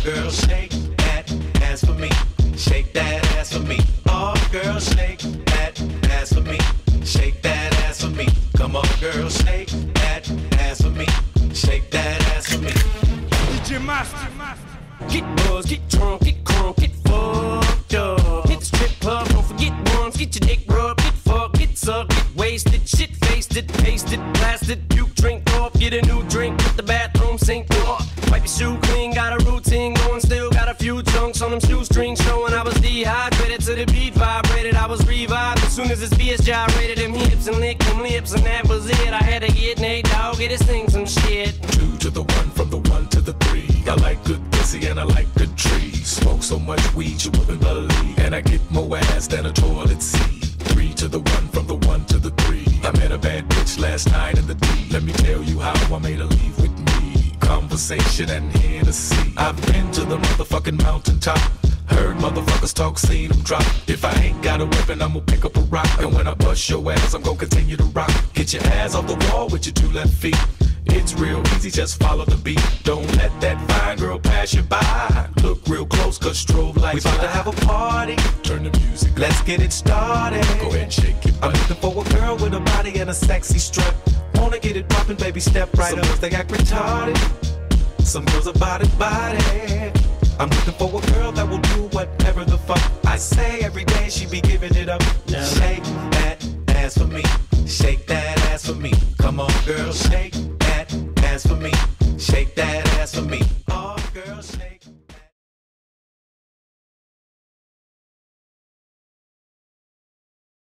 girl, shake that ass for me. Shake that ass for me. Oh, girl, shake that ass for me. Shake that ass for me. Come on, girl, shake that ass for me. Shake that ass for me. DJ Master. Get buzzed, get drunk, get crunk, get fucked up. Hit the strip club, don't forget once. Get your dick rubbed, get fucked, get sucked, get wasted, shit faced it, pasted, blasted, puke, drink off, get a new drink, put the bathroom sink off. Wipe your shoe clean, got a routine going, still got a few chunks on them shoestrings showing. I was dehydrated to the beat vibrated, I was revived as soon as this BS gyrated. Them hips and licked them lips and that was it. I had to get Nate Dogg, get his thing some shit. 2 to the 1, from the 1 to the 3. I like good pussy and I like good trees. Smoke so much weed you wouldn't believe, and I get more ass than a toilet seat. 3 to the 1, from the 1 to the 3. I met a bad bitch last night in the D. Let me tell you how I made her leave with me. Conversation and Hennessy. I've been to the motherfucking mountaintop. Heard motherfuckers talk, seen them drop. If I ain't got a weapon, I'm gonna pick up a rock. And when I bust your ass, I'm gonna continue to rock. Get your ass off the wall with your 2 left feet. It's real easy, just follow the beat. Don't let that fine girl pass you by. Look real close, cause strobe lights. We about to have a party. Turn the music up. Let's get it started. Go ahead and shake your butt. I'm looking for a girl with a body and a sexy strut. Wanna get it poppin', baby, step right up. Some girls, they act retarded. Some girls are body. I'm looking for a girl that will do whatever the fuck I say. Every day she be giving it up. Shake that ass for me. Shake that ass for me. Come on, girl, shake